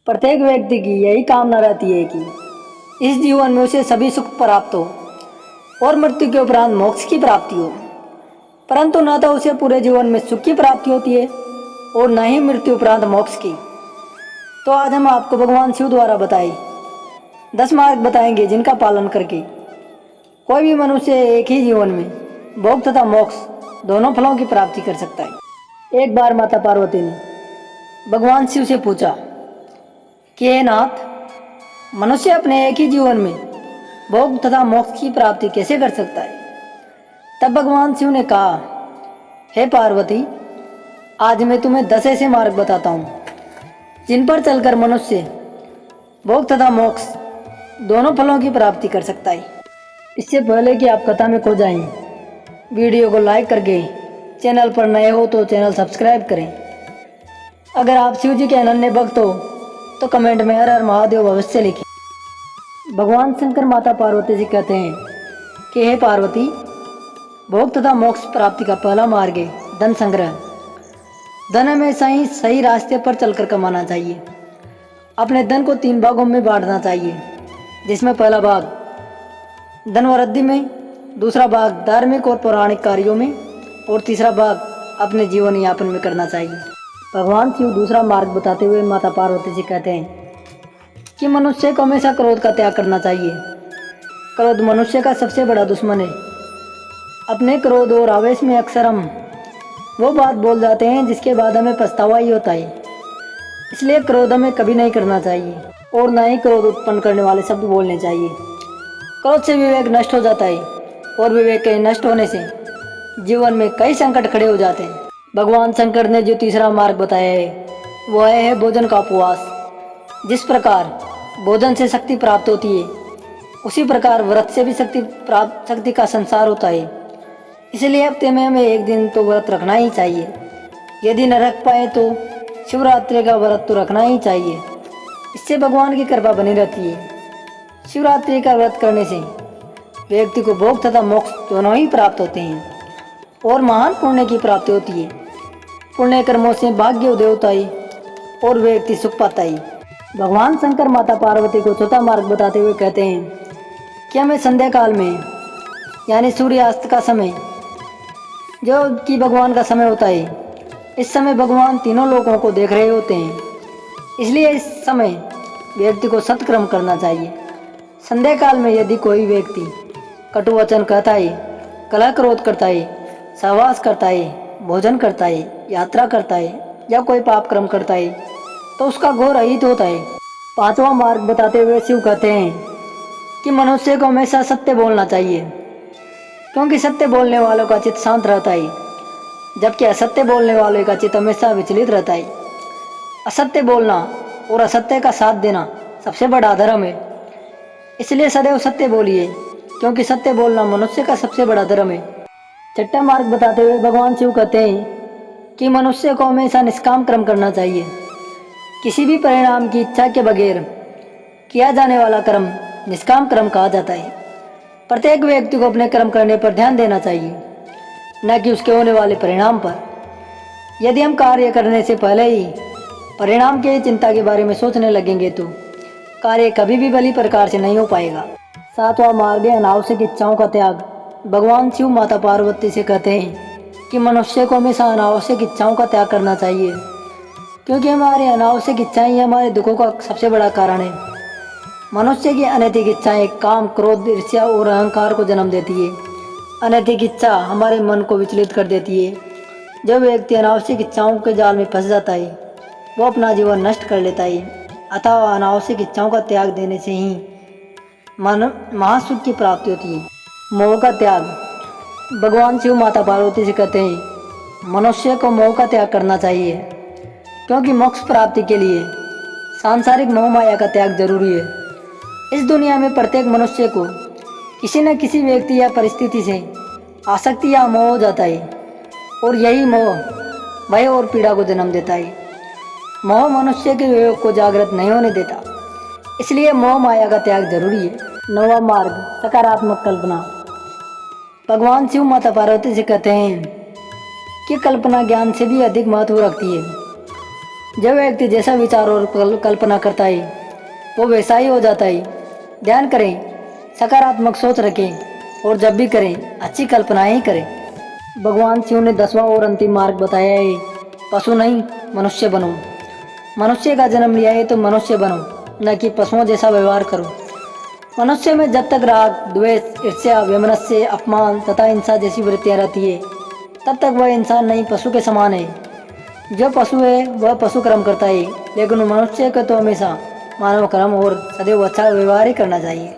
प्रत्येक व्यक्ति की यही कामना रहती है कि इस जीवन में उसे सभी सुख प्राप्त हो और मृत्यु के उपरांत मोक्ष की प्राप्ति हो। परंतु न तो उसे पूरे जीवन में सुख की प्राप्ति होती है और न ही मृत्यु उपरांत मोक्ष की। तो आज हम आपको भगवान शिव द्वारा बताए 10 मार्ग बताएंगे जिनका पालन करके कोई भी मनुष्य एक ही जीवन में भोग तथा मोक्ष दोनों फलों की प्राप्ति कर सकता है। एक बार माता पार्वती ने भगवान शिव से पूछा कि हे नाथ, मनुष्य अपने एक ही जीवन में भोग तथा मोक्ष की प्राप्ति कैसे कर सकता है। तब भगवान शिव ने कहा, हे पार्वती, आज मैं तुम्हें 10 ऐसे मार्ग बताता हूँ जिन पर चलकर मनुष्य भोग तथा मोक्ष दोनों फलों की प्राप्ति कर सकता है। इससे पहले कि आप कथा में खो जाएं, वीडियो को लाइक करके चैनल पर नए हो तो चैनल सब्सक्राइब करें। अगर आप शिव जी के अनन्य भक्त हो तो कमेंट में हर हर महादेव अवश्य लिखें। भगवान शंकर माता पार्वती जी कहते हैं कि हे पार्वती, भोग तथा मोक्ष प्राप्ति का पहला मार्ग है धन संग्रह। धन हमेशा ही सही रास्ते पर चलकर कमाना चाहिए। अपने धन को 3 भागों में बांटना चाहिए, जिसमें पहला भाग धन वृद्धि में, दूसरा भाग धार्मिक और पौराणिक कार्यों में और तीसरा भाग अपने जीवन यापन में करना चाहिए। भगवान शिव दूसरा मार्ग बताते हुए माता पार्वती जी कहते हैं कि मनुष्य को हमेशा क्रोध का त्याग करना चाहिए। क्रोध मनुष्य का सबसे बड़ा दुश्मन है। अपने क्रोध और आवेश में अक्सर हम वो बात बोल जाते हैं जिसके बाद हमें पछतावा ही होता है। इसलिए क्रोध हमें कभी नहीं करना चाहिए और न ही क्रोध उत्पन्न करने वाले शब्द बोलने चाहिए। क्रोध से विवेक नष्ट हो जाता है और विवेक के नष्ट होने से जीवन में कई संकट खड़े हो जाते हैं। भगवान शंकर ने जो तीसरा मार्ग बताया है वह है भोजन का उपवास। जिस प्रकार भोजन से शक्ति प्राप्त होती है, उसी प्रकार व्रत से भी शक्ति का संसार होता है। इसलिए हफ्ते में हमें एक दिन तो व्रत रखना ही चाहिए। यदि न रख पाए तो शिवरात्रि का व्रत तो रखना ही चाहिए। इससे भगवान की कृपा बनी रहती है। शिवरात्रि का व्रत करने से व्यक्ति को भोग तथा मोक्ष दोनों ही प्राप्त होते हैं और महान पुण्य की प्राप्ति होती है। पुण्य कर्मों से भाग्य उदय होता है और व्यक्ति सुख पाता है। भगवान शंकर माता पार्वती को चौथा मार्ग बताते हुए कहते हैं कि हमें संध्या काल में यानी सूर्यास्त का समय जो कि भगवान का समय होता है, इस समय भगवान तीनों लोगों को देख रहे होते हैं। इसलिए इस समय व्यक्ति को सत्कर्म करना चाहिए। संध्या काल में यदि कोई व्यक्ति कटु वचन कहता है, कलह क्रोध करता है, सहवास करता है, भोजन करता है, यात्रा करता है या कोई पाप कर्म करता है तो उसका घोर अहित होता है। 5वां मार्ग बताते हुए शिव कहते हैं कि मनुष्य को हमेशा सत्य बोलना चाहिए, क्योंकि सत्य बोलने वालों का चित्त शांत रहता है, जबकि असत्य बोलने वालों का चित्त हमेशा विचलित रहता है। असत्य बोलना और असत्य का साथ देना सबसे बड़ा धर्म है। इसलिए सदैव सत्य बोलिए, क्योंकि सत्य बोलना मनुष्य का सबसे बड़ा धर्म है। 6वां मार्ग बताते हुए भगवान शिव कहते हैं कि मनुष्य को हमेशा निष्काम कर्म करना चाहिए। किसी भी परिणाम की इच्छा के बगैर किया जाने वाला कर्म निष्काम कर्म कहा जाता है। प्रत्येक व्यक्ति को अपने कर्म करने पर ध्यान देना चाहिए, न कि उसके होने वाले परिणाम पर। यदि हम कार्य करने से पहले ही परिणाम की चिंता के बारे में सोचने लगेंगे तो कार्य कभी भी भली प्रकार से नहीं हो पाएगा। 7वां मार्ग है अनावश्यक इच्छाओं का त्याग। भगवान शिव माता पार्वती से कहते हैं कि मनुष्य को हमेशा अनावश्यक इच्छाओं का त्याग करना चाहिए, क्योंकि हमारी अनावश्यक इच्छाएं ही हमारे दुखों का सबसे बड़ा कारण है। मनुष्य की अनैतिक इच्छाएं काम, क्रोध, ईर्ष्या और अहंकार को जन्म देती है। अनैतिक इच्छा हमारे मन को विचलित कर देती है। जब व्यक्ति अनावश्यक इच्छाओं के जाल में फंस जाता है, वो अपना जीवन नष्ट कर लेता है। अतः अनावश्यक इच्छाओं का त्याग देने से ही महासुख की प्राप्ति होती है। मोह का त्याग। भगवान शिव माता पार्वती से कहते हैं मनुष्य को मोह का त्याग करना चाहिए, क्योंकि मोक्ष प्राप्ति के लिए सांसारिक मोह माया का त्याग जरूरी है। इस दुनिया में प्रत्येक मनुष्य को किसी न किसी व्यक्ति या परिस्थिति से आसक्ति या मोह हो जाता है और यही मोह भय और पीड़ा को जन्म देता है। मोह मनुष्य के विवेक को जागृत नहीं होने देता, इसलिए मोह माया का त्याग जरूरी है। 9वां मार्ग सकारात्मक कल्पना। भगवान शिव माता पार्वती से कहते हैं कि कल्पना ज्ञान से भी अधिक महत्व रखती है। जो व्यक्ति जैसा विचार और कल्पना करता है वो वैसा ही हो जाता है। ध्यान करें, सकारात्मक सोच रखें और जब भी करें अच्छी कल्पनाएं ही करें। भगवान शिव ने 10वां और अंतिम मार्ग बताया है, पशु नहीं मनुष्य बनो। मनुष्य का जन्म लिया है तो मनुष्य बनो, न कि पशुओं जैसा व्यवहार करो। मनुष्य में जब तक राग, द्वेष, ईर्ष्या, वैमनस्य, अपमान तथा हिंसा जैसी वृत्तियां रहती है तब तक वह इंसान नहीं पशु के समान है। जो पशु है वह पशु कर्म करता है, लेकिन मनुष्य को तो हमेशा मानव कर्म और सदैव अच्छा व्यवहार ही करना चाहिए।